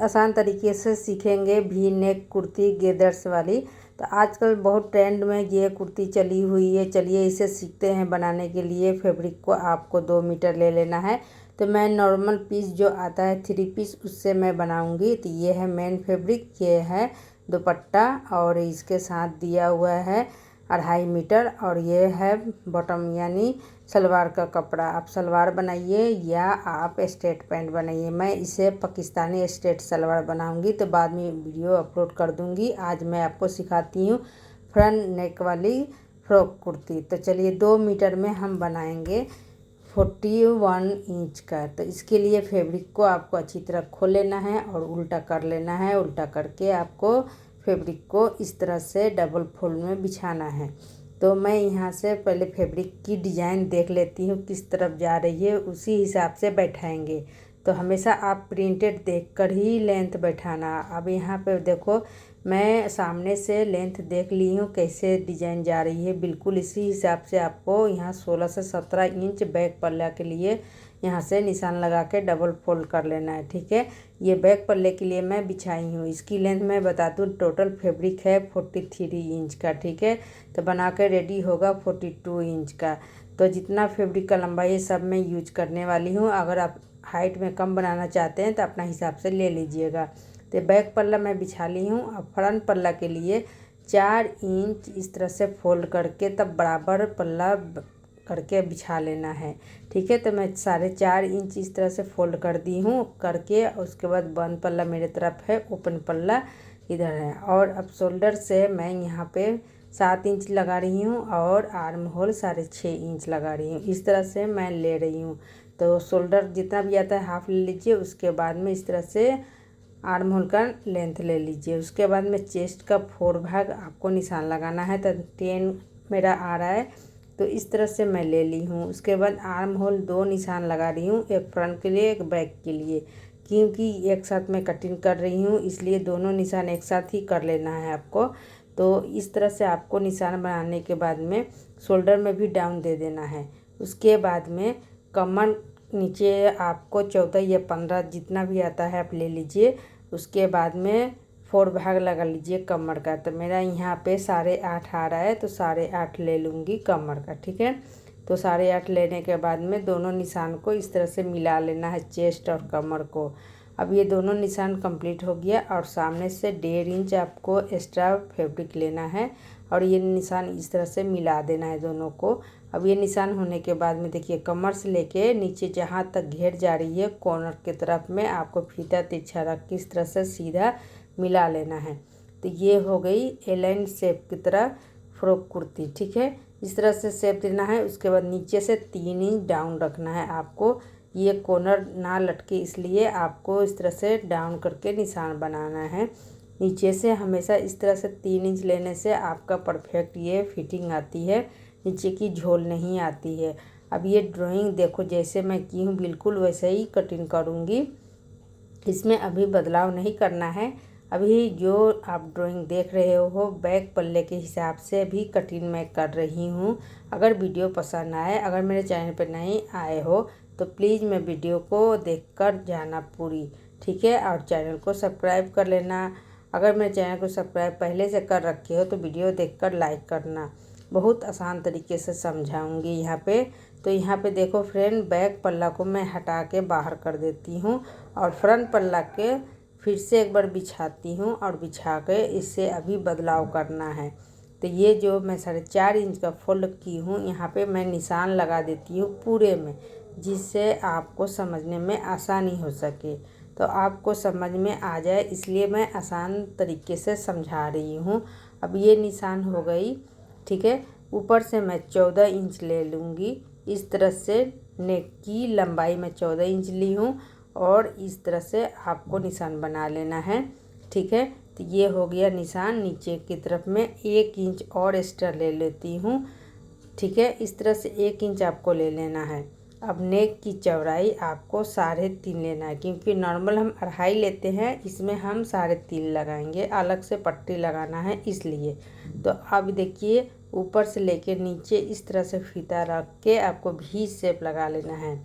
आसान तरीके से सीखेंगे वी नेक कुर्ती गेदर्स वाली। तो आजकल बहुत ट्रेंड में ये कुर्ती चली हुई है। चलिए इसे सीखते हैं बनाने के लिए। फैब्रिक को आपको 2 मीटर ले लेना है। तो मैं नॉर्मल पीस जो आता है 3 पीस उससे मैं बनाऊंगी। तो ये है मेन फैब्रिक, ये है दुपट्टा और इसके साथ दिया हुआ है 2.5 मीटर और ये है बॉटम यानी सलवार का कपड़ा। आप सलवार बनाइए या आप स्ट्रेट पैंट बनाइए। मैं इसे पाकिस्तानी स्ट्रेट सलवार बनाऊंगी तो बाद में वीडियो अपलोड कर दूंगी। आज मैं आपको सिखाती हूँ फ्रंट नेक वाली फ्रॉक कुर्ती। तो चलिए 2 मीटर में हम बनाएंगे 41 इंच का। तो इसके लिए फैब्रिक को आपको अच्छी तरह खोल लेना है और उल्टा कर लेना है। उल्टा करके आपको फैब्रिक को इस तरह से डबल फोल्ड में बिछाना है। तो मैं यहाँ से पहले फैब्रिक की डिज़ाइन देख लेती हूँ किस तरफ जा रही है, उसी हिसाब से बैठाएंगे। तो हमेशा आप प्रिंटेड देखकर ही लेंथ बैठाना। अब यहाँ पे देखो मैं सामने से लेंथ देख ली हूँ कैसे डिज़ाइन जा रही है। बिल्कुल इसी हिसाब से आपको यहाँ 16 से 17 इंच बैक पल्ला के लिए यहाँ से निशान लगा के डबल फोल्ड कर लेना है। ठीक है, ये बैक पल्ले के लिए मैं बिछाई हूँ। इसकी लेंथ मैं बता दूँ, टोटल फैब्रिक है 43 इंच का। ठीक है, तो बना के रेडी होगा 42 इंच का। तो जितना फैब्रिक का लंबाई है सब मैं यूज करने वाली हूँ। अगर आप हाइट में कम बनाना चाहते हैं तो अपना हिसाब से ले लीजिएगा। तो बैक पल्ला मैं बिछा ली हूँ। अब फ्रंट पल्ला के लिए 4 इंच इस तरह से फोल्ड करके तब बराबर पल्ला करके बिछा लेना है। ठीक है, तो मैं 4.5 इंच इस तरह से फोल्ड कर दी हूँ करके। उसके बाद बंद पल्ला मेरे तरफ है, ओपन पल्ला इधर है। और अब शोल्डर से मैं यहाँ पे 7 इंच लगा रही हूँ और आर्म होल 6.5 इंच लगा रही हूँ। इस तरह से मैं ले रही हूँ। तो शोल्डर जितना भी आता है हाफ ले लीजिए। उसके बाद में इस तरह से आर्म होल का लेंथ ले लीजिए। उसके बाद में चेस्ट का 4 भाग आपको निशान लगाना है। तो 10 मेरा आ रहा है, तो इस तरह से मैं ले ली हूँ। उसके बाद आर्म होल 2 निशान लगा रही हूँ, एक फ्रंट के लिए एक बैक के लिए। क्योंकि एक साथ मैं कटिंग कर रही हूँ इसलिए दोनों निशान एक साथ ही कर लेना है आपको। तो इस तरह से आपको निशान बनाने के बाद में शोल्डर में भी डाउन दे देना है। उसके बाद में कमर नीचे आपको 14 या 15 जितना भी आता है आप ले लीजिए। उसके बाद में 4 भाग लगा लीजिए कमर का। तो मेरा यहाँ पे 8.5 आ रहा है, तो 8.5 ले लूँगी कमर का। ठीक है, तो 8.5 लेने के बाद में दोनों निशान को इस तरह से मिला लेना है, चेस्ट और कमर को। अब ये दोनों निशान कंप्लीट हो गया और सामने से 1.5 इंच आपको एक्स्ट्रा फैब्रिक लेना है और ये निशान इस तरह से मिला देना है दोनों को। अब ये निशान होने के बाद में देखिए कमर से लेके नीचे जहाँ तक घेर जा रही है कॉर्नर की तरफ में आपको फीता तिरछा रख के इस तरह से सीधा मिला लेना है। तो ये हो गई एलाइन शेप की तरह फ्रॉक कुर्ती। ठीक है, इस तरह से शेप देना है। उसके बाद नीचे से 3 इंच डाउन रखना है आपको। ये कॉर्नर ना लटके इसलिए आपको इस तरह से डाउन करके निशान बनाना है। नीचे से हमेशा इस तरह से 3 इंच लेने से आपका परफेक्ट ये फिटिंग आती है, नीचे की झोल नहीं आती है। अब ये ड्राइंग देखो जैसे मैं की हूँ बिल्कुल वैसे ही कटिंग करूँगी, इसमें अभी बदलाव नहीं करना है। अभी जो आप ड्राइंग देख रहे हो बैक पल्ले के हिसाब से भी कटिंग मैं कर रही हूँ। अगर वीडियो पसंद आए, अगर मेरे चैनल पर नहीं आए हो तो प्लीज़ मैं वीडियो को देखकर जाना पूरी। ठीक है, और चैनल को सब्सक्राइब कर लेना। अगर मेरे चैनल को सब्सक्राइब पहले से कर रखे हो तो वीडियो देखकर लाइक करना। बहुत आसान तरीके से समझाऊंगी यहाँ पे। तो यहाँ पे देखो फ्रेंड, बैक पल्ला को मैं हटा के बाहर कर देती हूँ और फ्रंट पल्ला के फिर से एक बार बिछाती हूँ और बिछा के इससे अभी बदलाव करना है। तो ये जो मैं 4.5 इंच का फोल्ड की हूँ यहाँ पे मैं निशान लगा देती हूँ पूरे में, जिससे आपको समझने में आसानी हो सके। तो आपको समझ में आ जाए इसलिए मैं आसान तरीके से समझा रही हूँ। अब ये निशान हो गई। ठीक है, ऊपर से मैं 14 इंच ले लूँगी। इस तरह से नेक की लंबाई मैं 14 इंच ली हूँ और इस तरह से आपको निशान बना लेना है। ठीक है, तो ये हो गया निशान। नीचे की तरफ में 1 इंच और एक्स्ट्रा ले लेती हूँ। ठीक है, इस तरह से 1 इंच आपको ले लेना है। अब नेक की चौड़ाई आपको 3.5 लेना है, क्योंकि नॉर्मल हम 2.5 लेते हैं, इसमें हम 3.5 लगाएंगे, अलग से पट्टी लगाना है इसलिए। तो अब देखिए ऊपर से लेके नीचे इस तरह से फीता रख के आपको भी शेप लगा लेना है।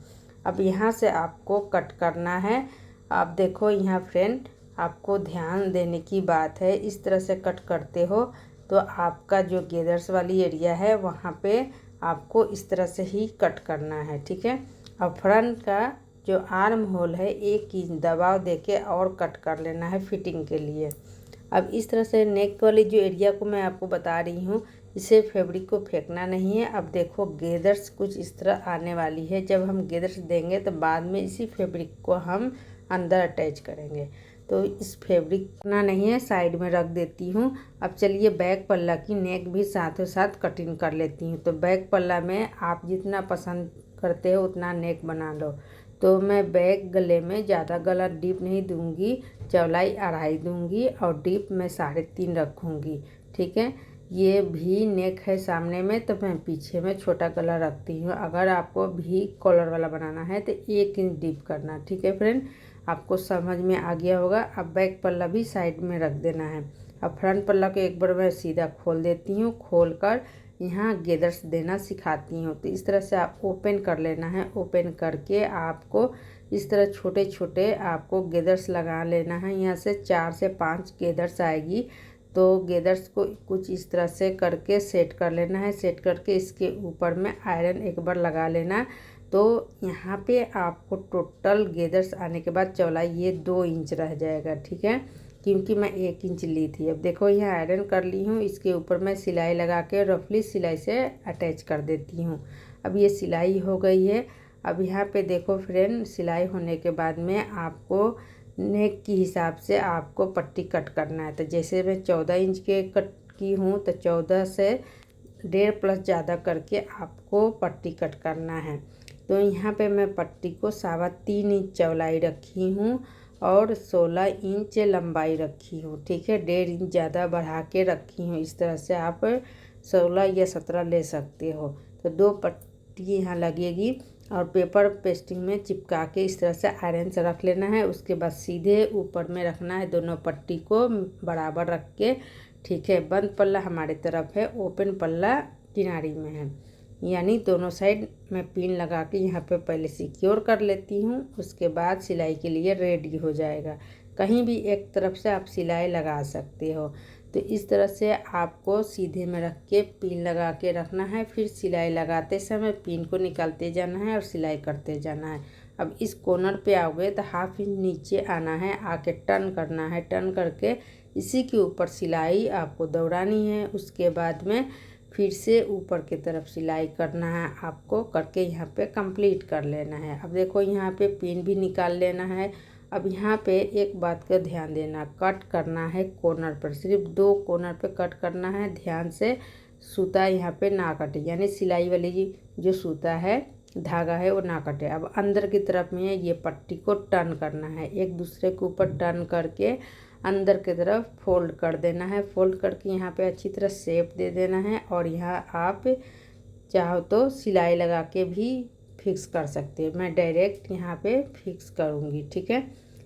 अब यहाँ से आपको कट करना है। अब देखो यहाँ फ्रेंड, आपको ध्यान देने की बात है। इस तरह से कट करते हो तो आपका जो गेदर्स वाली एरिया है वहाँ पे आपको इस तरह से ही कट करना है, ठीक है। अब फ्रंट का जो आर्म होल है 1 इंच दबाव देके और कट कर लेना है फिटिंग के लिए। अब इस तरह से नेक वाली जो एरिया को मैं आपको बता रही हूँ, इसे फैब्रिक को फेंकना नहीं है। अब देखो गेदर्स कुछ इस तरह आने वाली है। जब हम गेदर्स देंगे तो बाद में इसी फैब्रिक को हम अंदर अटैच करेंगे। तो इस फैब्रिक ना नहीं है, साइड में रख देती हूँ। अब चलिए बैक पल्ला की नेक भी साथों साथ कटिंग कर लेती हूँ। तो बैक पल्ला में आप जितना पसंद करते हो उतना नेक बना लो। तो मैं बैक गले में ज़्यादा गला डीप नहीं दूंगी, चौड़ाई 2.5 दूंगी और डीप मैं 3.5 रखूँगी, ठीक है। ये भी नेक है सामने में तो मैं पीछे में छोटा गला रखती हूँ। अगर आपको भी कॉलर वाला बनाना है तो 1 इंच डीप करना, ठीक है फ्रेंड। आपको समझ में आ गया होगा। अब बैक पल्ला भी साइड में रख देना है। अब फ्रंट पल्ला को एक बार मैं सीधा खोल देती हूँ। खोल कर यहाँ गेदर्स देना सिखाती हूँ। तो इस तरह से आप ओपन कर लेना है। ओपन करके आपको इस तरह छोटे छोटे आपको गेदर्स लगा लेना है। यहाँ से 4 से 5 गेदर्स आएगी। तो गेदर्स को कुछ इस तरह से करके सेट कर लेना है। सेट करके इसके ऊपर में आयरन एक बार लगा लेना। तो यहाँ पे आपको टोटल गेदर्स आने के बाद चौड़ाई ये 2 इंच रह जाएगा, ठीक है, क्योंकि मैं 1 इंच ली थी। अब देखो यहाँ आयरन कर ली हूँ। इसके ऊपर मैं सिलाई लगा के रफली सिलाई से अटैच कर देती हूँ। अब ये सिलाई हो गई है। अब यहाँ पे देखो फ्रेंड, सिलाई होने के बाद में आपको नेक के हिसाब से आपको पट्टी कट करना है। तो जैसे मैं 14 इंच के कट की हूँ तो 14 से 1.5 प्लस ज़्यादा करके आपको पट्टी कट करना है। तो यहाँ पे मैं पट्टी को 3.25 इंच चौड़ाई रखी हूँ और 16 इंच लंबाई रखी हूँ, ठीक है। 1.5 इंच ज़्यादा बढ़ा के रखी हूँ। इस तरह से आप 16 या 17 ले सकते हो। तो 2 पट्टी यहाँ लगेगी और पेपर पेस्टिंग में चिपका के इस तरह से आयरन से रख लेना है। उसके बाद सीधे ऊपर में रखना है, दोनों पट्टी को बराबर रख के, ठीक है। बंद पल्ला हमारे तरफ है, ओपन पल्ला किनारी में है, यानी दोनों साइड में पिन लगा के यहाँ पे पहले सिक्योर कर लेती हूँ। उसके बाद सिलाई के लिए रेडी हो जाएगा। कहीं भी एक तरफ से आप सिलाई लगा सकते हो। तो इस तरह से आपको सीधे में रख के पिन लगा के रखना है। फिर सिलाई लगाते समय पिन को निकालते जाना है और सिलाई करते जाना है। अब इस कॉर्नर पे आओगे तो 1/2 इंच नीचे आना है, आके टर्न करना है। टर्न करके इसी के ऊपर सिलाई आपको दौड़ानी है। उसके बाद में फिर से ऊपर की तरफ सिलाई करना है आपको, करके यहाँ पे कंप्लीट कर लेना है। अब देखो यहाँ पे पिन भी निकाल लेना है। अब यहाँ पे एक बात का ध्यान देना, कट करना है कॉर्नर पर, सिर्फ 2 कॉर्नर पे कट करना है। ध्यान से सूता यहाँ पे ना कटे, यानी सिलाई वाली जो सूता है, धागा है, वो ना कटे। अब अंदर की तरफ में ये पट्टी को टर्न करना है, एक दूसरे के ऊपर टर्न करके अंदर की तरफ फोल्ड कर देना है। फोल्ड करके यहाँ पे अच्छी तरह शेप दे देना है। और यहाँ आप चाहो तो सिलाई लगा के भी फिक्स कर सकते हैं। मैं डायरेक्ट यहाँ पे फिक्स करूँगी, ठीक है।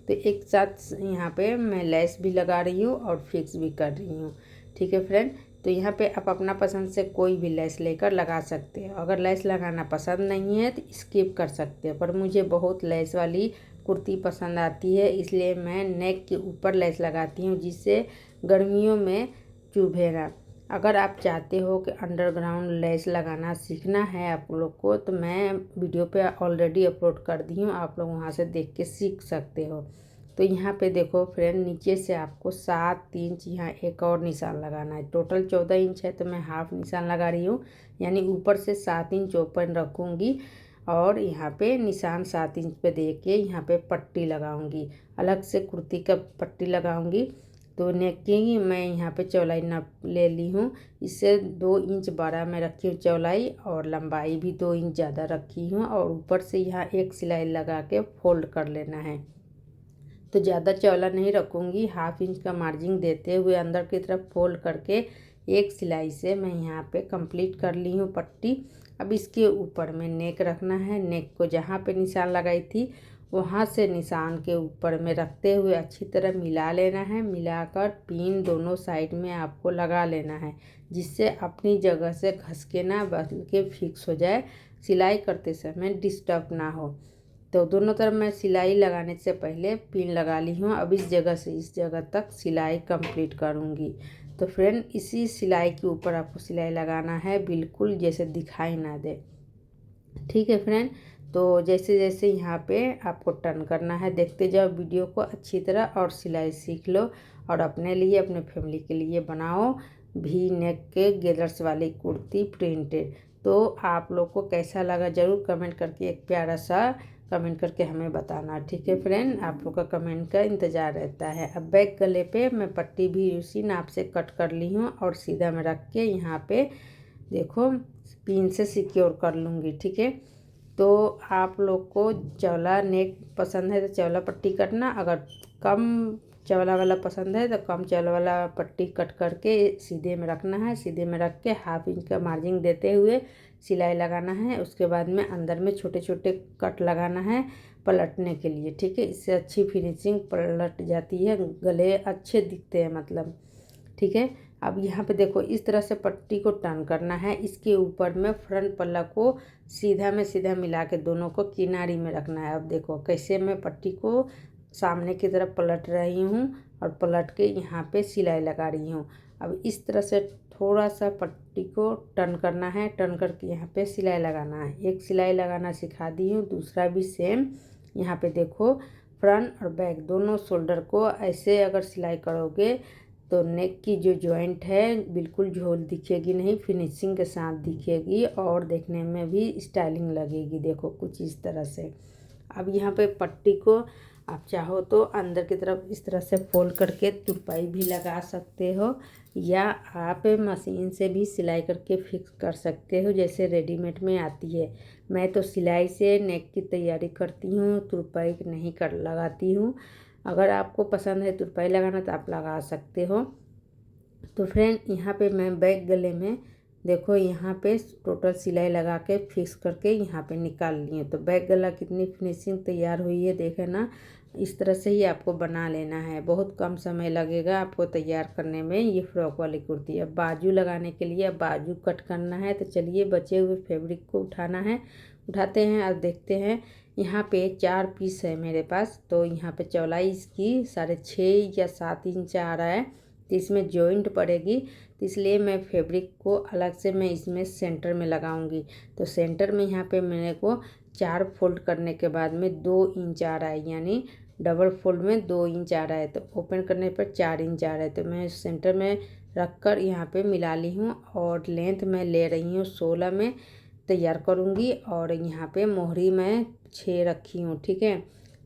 तो एक साथ यहाँ पे मैं लेस भी लगा रही हूँ और फिक्स भी कर रही हूँ, ठीक है फ्रेंड। तो यहाँ पे आप अपना पसंद से कोई भी लेस लेकर लगा सकते हो। अगर लेस लगाना पसंद नहीं है तो स्किप कर सकते हो। पर मुझे बहुत लेस वाली कुर्ती पसंद आती है, इसलिए मैं नेक के ऊपर लेस लगाती हूँ, जिससे गर्मियों में चुभे ना। अगर आप चाहते हो कि अंडरग्राउंड लेस लगाना सीखना है आप लोग को, तो मैं वीडियो पे ऑलरेडी अपलोड कर दी हूँ, आप लोग वहाँ से देख के सीख सकते हो। तो यहाँ पे देखो फ्रेंड, नीचे से आपको 7 इंच यहाँ एक और निशान लगाना है। टोटल 14 इंच है तो मैं हाफ निशान लगा रही हूँ, यानी ऊपर से 7 इंच ओपन रखूँगी और यहाँ पे निशान 7 इंच पे दे के यहाँ पे पट्टी लगाऊंगी। अलग से कुर्ती का पट्टी लगाऊंगी। तो नेक की मैं यहाँ पे चौड़ाई नाप ले ली हूँ। इससे 2 इंच बड़ा मैं रखी हूँ चौड़ाई, और लंबाई भी 2 इंच ज़्यादा रखी हूँ। और ऊपर से यहाँ एक सिलाई लगा के फोल्ड कर लेना है। तो ज़्यादा चौड़ा नहीं रखूँगी, हाफ इंच का मार्जिन देते हुए अंदर की तरफ फोल्ड करके एक सिलाई से मैं यहाँ पे कंप्लीट कर ली हूँ पट्टी। अब इसके ऊपर में नेक रखना है। नेक को जहाँ पे निशान लगाई थी वहाँ से निशान के ऊपर में रखते हुए अच्छी तरह मिला लेना है। मिलाकर पिन दोनों साइड में आपको लगा लेना है, जिससे अपनी जगह से घस के ना बल्कि फिक्स हो जाए, सिलाई करते समय डिस्टर्ब ना हो। तो दोनों तरफ मैं सिलाई लगाने से पहले पिन लगा ली हूँ। अब इस जगह से इस जगह तक सिलाई कंप्लीट करूँगी। तो फ्रेंड इसी सिलाई के ऊपर आपको सिलाई लगाना है, बिल्कुल जैसे दिखाई ना दे। ठीक है फ्रेंड, तो जैसे जैसे यहाँ पे आपको टर्न करना है, देखते जाओ वीडियो को अच्छी तरह और सिलाई सीख लो और अपने लिए अपने फैमिली के लिए बनाओ वी नेक के गेदर्स वाली कुर्ती प्रिंटेड। तो आप लोग को कैसा लगा ज़रूर कमेंट करके एक प्यारा सा कमेंट करके हमें बताना। ठीक है फ्रेंड, आप लोग का कमेंट का इंतज़ार रहता है। अब बैक गले पे मैं पट्टी भी उसी नाप से कट कर ली हूँ और सीधा में रख के यहाँ पे देखो पिन से सिक्योर कर लूँगी। ठीक है, तो आप लोग को चौला नेक पसंद है तो चौला पट्टी कटना, अगर कम चौला वाला पसंद है तो कम चौला वाला पट्टी कट करके सीधे में रखना है। सीधे में रख के 1/2 इंच का मार्जिन देते हुए सिलाई लगाना है। उसके बाद में अंदर में छोटे छोटे कट लगाना है पलटने के लिए। ठीक है, इससे अच्छी फिनिशिंग पलट जाती है, गले अच्छे दिखते हैं मतलब। ठीक है, अब यहाँ पे देखो इस तरह से पट्टी को टर्न करना है। इसके ऊपर में फ्रंट पल्ला को सीधा में सीधा मिला के दोनों को किनारी में रखना है। अब देखो कैसे मैं पट्टी को सामने की तरफ पलट रही हूँ और पलट के यहाँ पे सिलाई लगा रही हूँ। अब इस तरह से थोड़ा सा पट्टी को टर्न करना है, टर्न करके यहाँ पे सिलाई लगाना है। एक सिलाई लगाना सिखा दी हूँ, दूसरा भी सेम। यहाँ पे देखो फ्रंट और बैक दोनों शोल्डर को ऐसे अगर सिलाई करोगे तो नेक की जो जॉइंट है बिल्कुल झोल दिखेगी नहीं, फिनिशिंग के साथ दिखेगी और देखने में भी स्टाइलिंग लगेगी। देखो कुछ इस तरह से। अब यहाँ पे पट्टी को आप चाहो तो अंदर की तरफ इस तरह से फोल्ड करके तुरपाई भी लगा सकते हो, या आप मशीन से भी सिलाई करके फिक्स कर सकते हो जैसे रेडीमेड में आती है। मैं तो सिलाई से नेक की तैयारी करती हूँ, तुरपाई नहीं कर लगाती हूँ। अगर आपको पसंद है तुरपाई लगाना तो आप लगा सकते हो। तो फ्रेंड यहाँ पे मैं बैक गले में देखो यहाँ पे टोटल सिलाई लगा के फिक्स करके यहाँ पे निकाल ली हूँ। तो बैक गला कितनी फिनिशिंग तैयार हुई है देखे ना। इस तरह से ही आपको बना लेना है, बहुत कम समय लगेगा आपको तैयार करने में ये फ्रॉक वाली कुर्ती। अब बाजू लगाने के लिए अब बाजू कट करना है। तो चलिए बचे हुए फैब्रिक को उठाना है, उठाते हैं और देखते हैं। यहाँ पे 4 पीस है मेरे पास, तो यहाँ पे चौड़ाई इसकी 6.5 या 7 इंच आ रहा है। तो इसमें जॉइंट पड़ेगी, तो इसलिए मैं फैब्रिक को अलग से मैं इसमें सेंटर में लगाऊंगी। तो सेंटर में यहाँ पे मेरे को 4 फोल्ड करने के बाद में 2 इंच आ रहा है, यानी डबल फोल्ड में 2 इंच आ रहा है। तो ओपन करने पर 4 इंच आ रहा है। तो मैं सेंटर में रख कर यहाँ पर मिला ली हूँ और लेंथ मैं ले रही हूँ 16 में तैयार करूँगी। और यहाँ पे मोहरी मैं 6 रखी हूँ। ठीक है,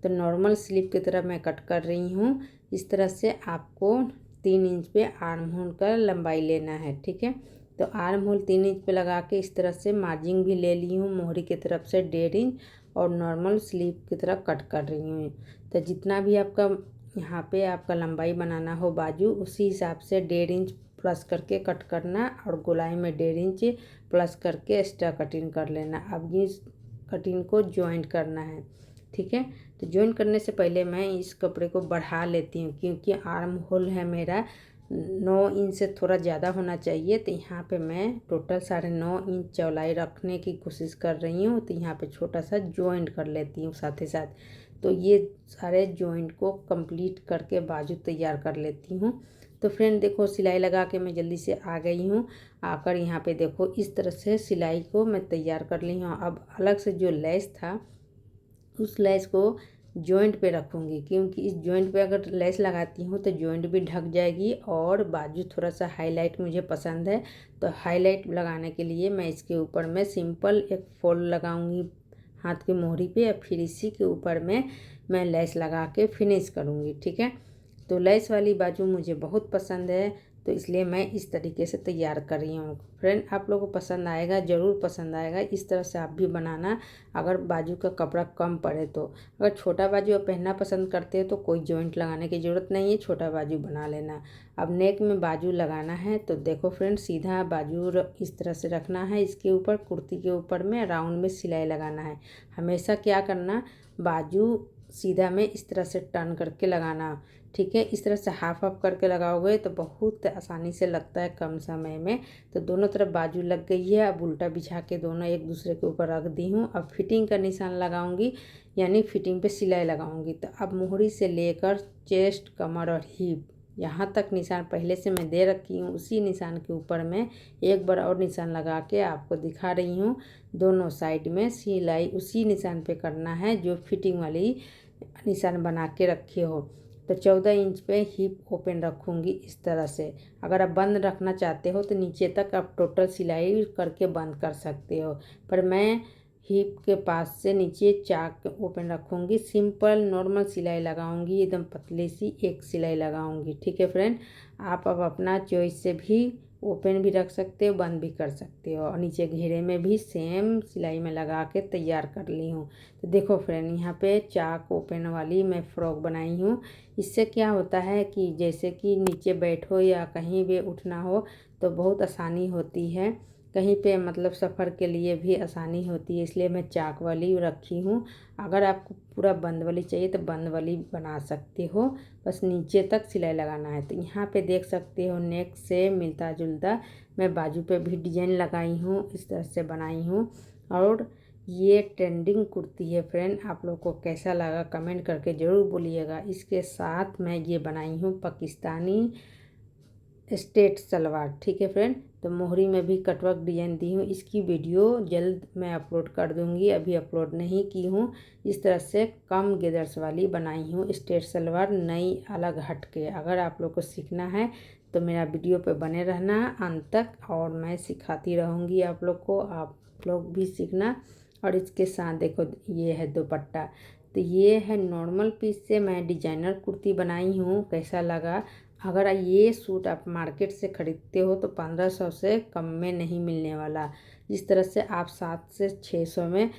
तो नॉर्मल स्लीव की तरह मैं कट कर रही हूँ। इस तरह से आपको 3 इंच पे आर्म होल का लंबाई लेना है। ठीक है, तो आर्म होल 3 इंच पे लगा के इस तरह से मार्जिंग भी ले ली हूँ मोहरी की तरफ से 1.5 इंच और नॉर्मल स्लीव की तरह कट कर रही हूँ। तो जितना भी आपका यहाँ पे आपका लंबाई बनाना हो बाजू, उसी हिसाब से 1.5 इंच प्लस करके कट करना और गोलाई में 1.5 इंच प्लस करके एक्स्ट्रा कटिंग कर लेना। अब ये कटिंग को ज्वाइंट करना है। ठीक है, तो ज्वाइंट करने से पहले मैं इस कपड़े को बढ़ा लेती हूँ, क्योंकि आर्म होल है मेरा 9 इंच से थोड़ा ज़्यादा होना चाहिए। तो यहाँ पे मैं टोटल 9.5 इंच चौड़ाई रखने की कोशिश कर रही हूँ। तो यहाँ पे छोटा सा ज्वाइंट कर लेती हूँ साथ ही साथ। तो ये सारे ज्वाइंट को कंप्लीट करके बाजू तैयार कर लेती हूँ। तो फ्रेंड देखो सिलाई लगा के मैं जल्दी से आ गई हूँ। आकर यहाँ पे देखो इस तरह से सिलाई को मैं तैयार कर ली हूँ। अब अलग से जो लेस था उस लेस को जॉइंट पे रखूँगी, क्योंकि इस जॉइंट पे अगर लेस लगाती हूँ तो जॉइंट भी ढक जाएगी और बाजू थोड़ा सा हाईलाइट मुझे पसंद है। तो हाईलाइट लगाने के लिए मैं इसके ऊपर में सिंपल एक फोल्ड लगाऊंगी हाथ की मोहरी पे, और फिर इसी के ऊपर में मैं लेस लगा के फिनिश करूँगी। ठीक है, तो लेस वाली बाजू मुझे बहुत पसंद है, तो इसलिए मैं इस तरीके से तैयार कर रही हूँ। फ्रेंड आप लोगों को पसंद आएगा, ज़रूर पसंद आएगा। इस तरह से आप भी बनाना अगर बाजू का कपड़ा कम पड़े तो। अगर छोटा बाजू आप पहनना पसंद करते हो तो कोई जॉइंट लगाने की ज़रूरत नहीं है, छोटा बाजू बना लेना। अब नेक में बाजू लगाना है, तो देखो फ्रेंड सीधा बाजू इस तरह से रखना है। इसके ऊपर कुर्ती के ऊपर में राउंड में सिलाई लगाना है। हमेशा क्या करना, बाजू सीधा में इस तरह से टर्न करके लगाना। ठीक है, इस तरह से हाफ हाफ करके लगाओगे तो बहुत आसानी से लगता है कम समय में। तो दोनों तरफ बाजू लग गई है। अब उल्टा बिछा के दोनों एक दूसरे के ऊपर रख दी हूँ। अब फिटिंग का निशान लगाऊंगी। यानी फिटिंग पे सिलाई लगाऊंगी। तो अब मोहरी से लेकर चेस्ट, कमर और हिप यहाँ तक निशान पहले से मैं दे रखी हूँ। उसी निशान के ऊपर मैं एक बार और निशान लगा के आपको दिखा रही हूँ। दोनों साइड में सिलाई उसी निशान पे करना है जो फिटिंग वाली निशान बना के रखे हो। तो 14 इंच पे हिप ओपन रखूँगी इस तरह से। अगर आप बंद रखना चाहते हो तो नीचे तक आप टोटल सिलाई करके बंद कर सकते हो, पर मैं हिप के पास से नीचे चाक ओपन रखूँगी। सिंपल नॉर्मल सिलाई लगाऊंगी, एकदम पतली सी एक सिलाई लगाऊंगी। ठीक है फ्रेंड, आप अब अपना चॉइस से भी ओपन भी रख सकते हो, बंद भी कर सकते हो। और नीचे घेरे में भी सेम सिलाई में लगा के तैयार कर ली हूँ। तो देखो फ्रेंड, यहाँ पे चाक ओपन वाली मैं फ्रॉक बनाई हूँ। इससे क्या होता है कि जैसे कि नीचे बैठो या कहीं भी उठना हो तो बहुत आसानी होती है, कहीं पे मतलब सफ़र के लिए भी आसानी होती है, इसलिए मैं चाक वाली रखी हूँ। अगर आपको पूरा बंद वाली चाहिए तो बंद वाली बना सकते हो, बस नीचे तक सिलाई लगाना है। तो यहाँ पे देख सकते हो नेक से मिलता जुलता मैं बाजू पे भी डिजाइन लगाई हूँ, इस तरह से बनाई हूँ। और ये ट्रेंडिंग कुर्ती है फ्रेंड, आप लोग को कैसा लगा कमेंट करके ज़रूर बोलिएगा। इसके साथ मैं ये बनाई हूँ पाकिस्तानी स्ट्रेट सलवार। ठीक है फ्रेंड, तो मोहरी में भी कटवर्क डिजाइन दी हूँ। इसकी वीडियो जल्द मैं अपलोड कर दूँगी, अभी अपलोड नहीं की हूँ। इस तरह से कम गेदर्स वाली बनाई हूँ स्ट्रेट सलवार, नई अलग हट के। अगर आप लोग को सीखना है तो मेरा वीडियो पे बने रहना अंत तक, और मैं सिखाती रहूँगी आप लोग को, आप लोग भी सीखना। और इसके साथ देखो ये है दुपट्टा। तो ये है नॉर्मल पीस से मैं डिजाइनर कुर्ती बनाई हूँ, कैसा लगा। अगर ये सूट आप मार्केट से ख़रीदते हो तो 1500 से कम में नहीं मिलने वाला। इस तरह से आप 700 से 600 में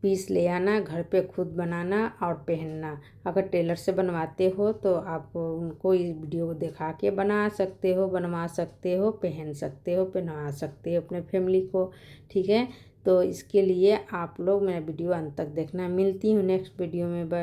पीस ले आना, घर पे खुद बनाना और पहनना। अगर टेलर से बनवाते हो तो आप उनको इस वीडियो को दिखा के बना सकते हो, बनवा सकते हो, पहन सकते हो, पहनवा सकते हो अपने फैमिली को। ठीक है, तो इसके लिए आप लोग मेरा वीडियो अंत तक देखना। मिलती हूँ नेक्स्ट वीडियो में। बाय।